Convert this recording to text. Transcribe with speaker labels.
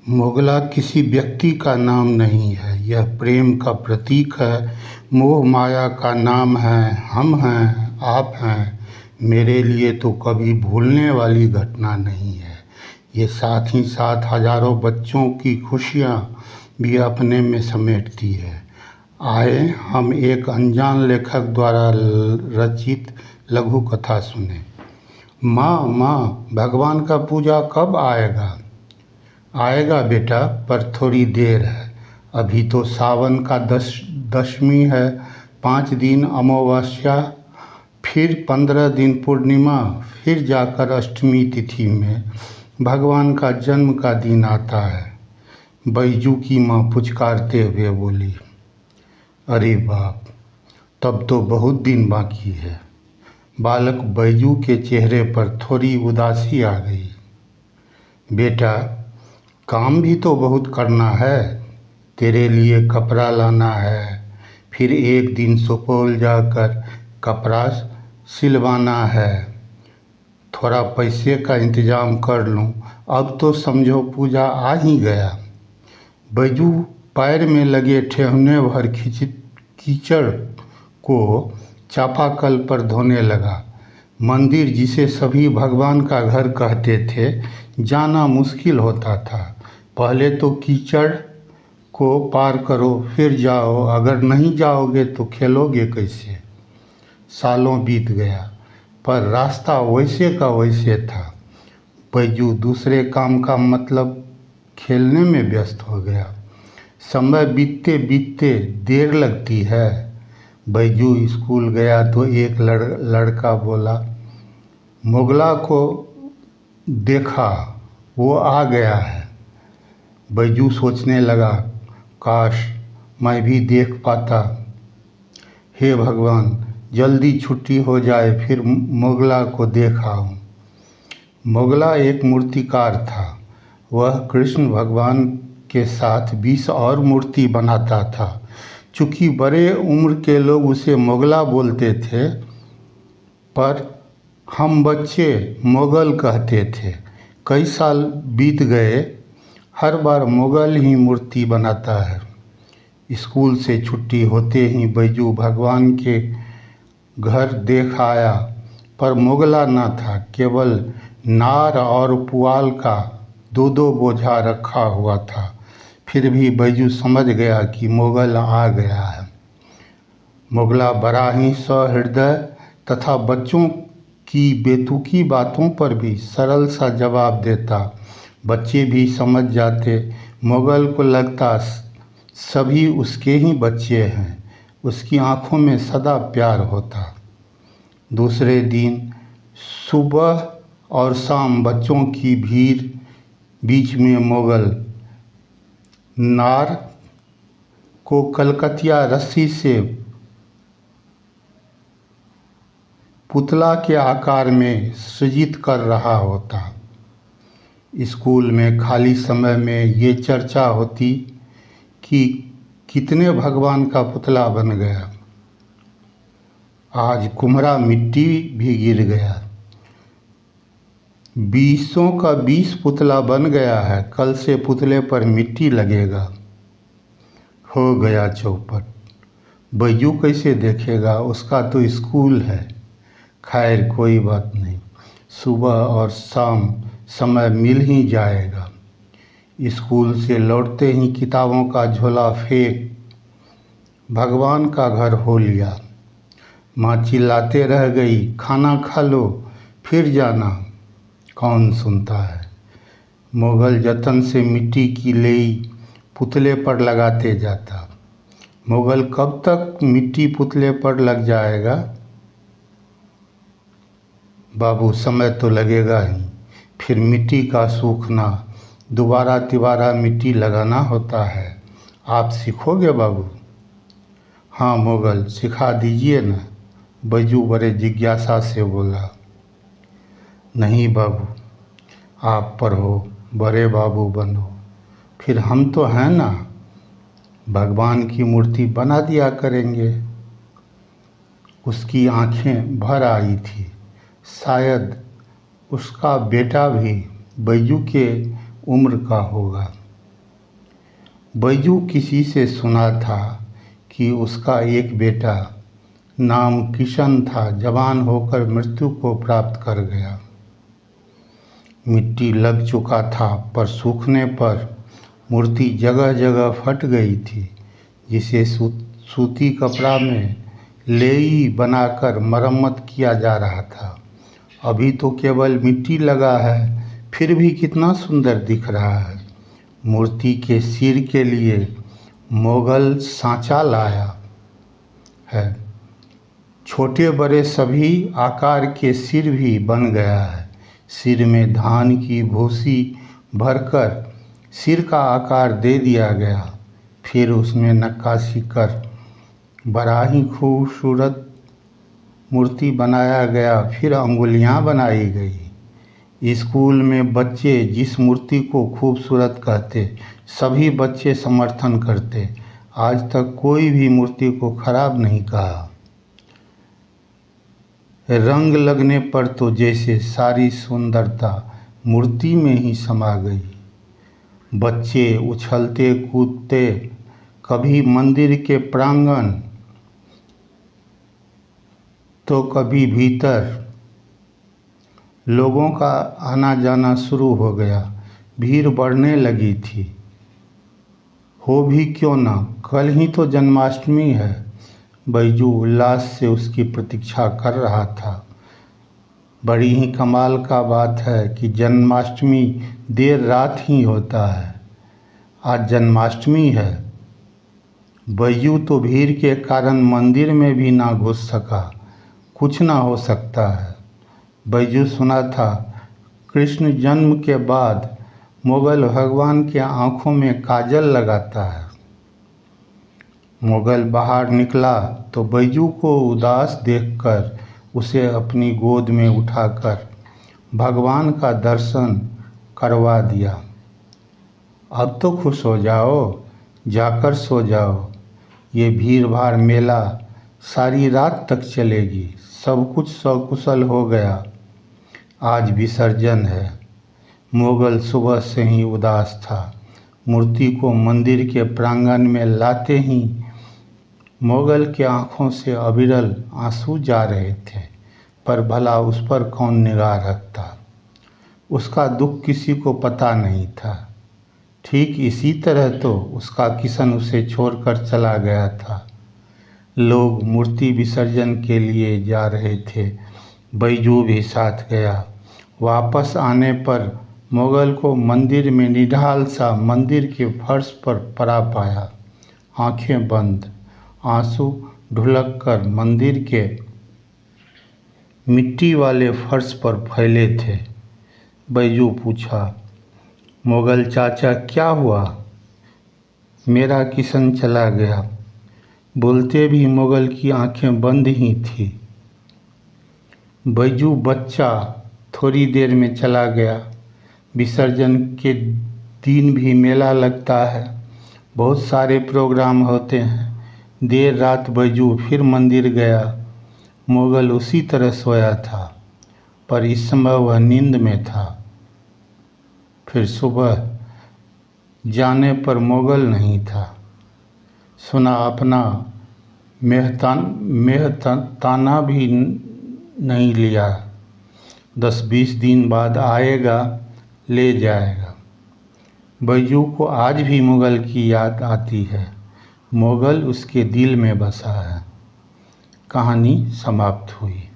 Speaker 1: मोगला किसी व्यक्ति का नाम नहीं है, यह प्रेम का प्रतीक है। मोह माया का नाम है। हम हैं, आप हैं, मेरे लिए तो कभी भूलने वाली घटना नहीं है। ये साथ ही साथ हजारों बच्चों की खुशियाँ भी अपने में समेटती है। आए हम एक अनजान लेखक द्वारा रचित लघु कथा सुने। माँ, भगवान का पूजा कब आएगा? आएगा बेटा, पर थोड़ी देर है। अभी तो सावन का दशमी है, 5 दिन अमावस्या, फिर 15 दिन पूर्णिमा, फिर जाकर अष्टमी तिथि में भगवान का जन्म का दिन आता है। बैजू की माँ पुचकारते हुए बोली। अरे बाप, तब तो बहुत दिन बाकी है। बालक बैजू के चेहरे पर थोड़ी उदासी आ गई। बेटा, काम भी तो बहुत करना है। तेरे लिए कपड़ा लाना है, फिर एक दिन सुपौल जाकर कपड़ा सिलवाना है। थोड़ा पैसे का इंतजाम कर लूँ, अब तो समझो पूजा आ ही गया। बैजू पैर में लगे ठेहुने भर कीचड़ को चापाकल पर धोने लगा। मंदिर, जिसे सभी भगवान का घर कहते थे, जाना मुश्किल होता था। पहले तो कीचड़ को पार करो, फिर जाओ। अगर नहीं जाओगे तो खेलोगे कैसे? सालों बीत गया, पर रास्ता वैसे का वैसे था। बैजू दूसरे काम का मतलब खेलने में व्यस्त हो गया। समय बीतते बीतते देर लगती है। बैजू स्कूल गया तो एक लड़का बोला, मोगला को देखा, वो आ गया है। बैजू सोचने लगा, काश मैं भी देख पाता। हे भगवान, जल्दी छुट्टी हो जाए, फिर मोगला को देख आऊं। मोगला एक मूर्तिकार था। वह कृष्ण भगवान के साथ 20 और मूर्ति बनाता था। चूँकि बड़े उम्र के लोग उसे मोगला बोलते थे, पर हम बच्चे मोगल कहते थे। कई साल बीत गए, हर बार मोगल ही मूर्ति बनाता है। स्कूल से छुट्टी होते ही बैजू भगवान के घर देख आया, पर मोगला न था। केवल नार और पुआल का 2-2 बोझा रखा हुआ था। फिर भी बैजू समझ गया कि मोगल आ गया है। मोगला बड़ा ही सहृदय तथा बच्चों की बेतुकी बातों पर भी सरल सा जवाब देता। बच्चे भी समझ जाते। मोगल को लगता सभी उसके ही बच्चे हैं। उसकी आंखों में सदा प्यार होता। दूसरे दिन सुबह और शाम बच्चों की भीड़ बीच में मोगल नार को कलकतिया रस्सी से पुतला के आकार में सृजित कर रहा होता। स्कूल में खाली समय में ये चर्चा होती कि कितने भगवान का पुतला बन गया। आज कुम्हरा मिट्टी भी गिर गया। 20 का 20 पुतला बन गया है। कल से पुतले पर मिट्टी लगेगा। हो गया चौपट। बैजू कैसे देखेगा? उसका तो स्कूल है। खैर, कोई बात नहीं, सुबह और शाम समय मिल ही जाएगा। स्कूल से लौटते ही किताबों का झोला फेंक भगवान का घर हो लिया। माँ चिल्लाते रह गई, खाना खा लो, फिर जाना। कौन सुनता है? मोगल जतन से मिट्टी की लेई पुतले पर लगाते जाता। मोगल कब तक मिट्टी पुतले पर लग जाएगा? बाबू, समय तो लगेगा ही। फिर मिट्टी का सूखना, दोबारा तिबारा मिट्टी लगाना होता है। आप सीखोगे बाबू? हाँ मोगल, सिखा दीजिए ना। बैजू बड़े जिज्ञासा से बोला। नहीं बाबू, आप पढ़ो, बड़े बाबू बनो, फिर हम तो हैं ना, भगवान की मूर्ति बना दिया करेंगे। उसकी आंखें भर आई थी। शायद उसका बेटा भी बैजू के उम्र का होगा। बैजू किसी से सुना था कि उसका एक बेटा नाम किशन था, जवान होकर मृत्यु को प्राप्त कर गया। मिट्टी लग चुका था, पर सूखने पर मूर्ति जगह जगह फट गई थी, जिसे सूती कपड़ा में लेई बनाकर मरम्मत किया जा रहा था। अभी तो केवल मिट्टी लगा है, फिर भी कितना सुंदर दिख रहा है। मूर्ति के सिर के लिए मुगल सांचा लाया है। छोटे बड़े सभी आकार के सिर भी बन गया है। सिर में धान की भूसी भरकर सिर का आकार दे दिया गया। फिर उसमें नक्काशी कर बड़ा ही खूबसूरत मूर्ति बनाया गया। फिर अंगुलियां बनाई गई। स्कूल में बच्चे जिस मूर्ति को खूबसूरत कहते, सभी बच्चे समर्थन करते। आज तक कोई भी मूर्ति को खराब नहीं कहा। रंग लगने पर तो जैसे सारी सुंदरता मूर्ति में ही समा गई। बच्चे उछलते कूदते, कभी मंदिर के प्रांगण तो कभी भीतर। लोगों का आना जाना शुरू हो गया। भीड़ बढ़ने लगी थी। हो भी क्यों ना, कल ही तो जन्माष्टमी है। बैजू उल्लास से उसकी प्रतीक्षा कर रहा था। बड़ी ही कमाल का बात है कि जन्माष्टमी देर रात ही होता है। आज जन्माष्टमी है। बैजू तो भीड़ के कारण मंदिर में भी ना घुस सका। कुछ ना हो सकता है। बैजू सुना था कृष्ण जन्म के बाद मुगल भगवान के आँखों में काजल लगाता है। मुगल बाहर निकला तो बैजू को उदास देखकर उसे अपनी गोद में उठाकर भगवान का दर्शन करवा दिया। अब तो खुश हो जाओ, जाकर सो जाओ। ये भीड़ भाड़ मेला सारी रात तक चलेगी। सब कुछ सकुशल हो गया। आज विसर्जन है। मुगल सुबह से ही उदास था। मूर्ति को मंदिर के प्रांगण में लाते ही मुगल के आंखों से अविरल आंसू जा रहे थे, पर भला उस पर कौन निगाह रखता। उसका दुख किसी को पता नहीं था। ठीक इसी तरह तो उसका किशन उसे छोड़कर चला गया था। लोग मूर्ति विसर्जन के लिए जा रहे थे। बैजू भी साथ गया। वापस आने पर मुगल को मंदिर में निढाल सा मंदिर के फर्श पर पड़ा पाया, आंखें बंद, आंसू ढुलक कर मंदिर के मिट्टी वाले फर्श पर फैले थे। बैजू पूछा, मुगल चाचा क्या हुआ? मेरा किशन चला गया। बोलते भी मुगल की आंखें बंद ही थी। बैजू बच्चा थोड़ी देर में चला गया। विसर्जन के दिन भी मेला लगता है। बहुत सारे प्रोग्राम होते हैं। देर रात बैजू फिर मंदिर गया। मुगल उसी तरह सोया था, पर इस समय वह नींद में था। फिर सुबह जाने पर मुगल नहीं था। सुना अपना मेहताना भी नहीं लिया। 10-20 दिन बाद आएगा, ले जाएगा। बैजू को आज भी मुगल की याद आती है। मुगल उसके दिल में बसा है। कहानी समाप्त हुई।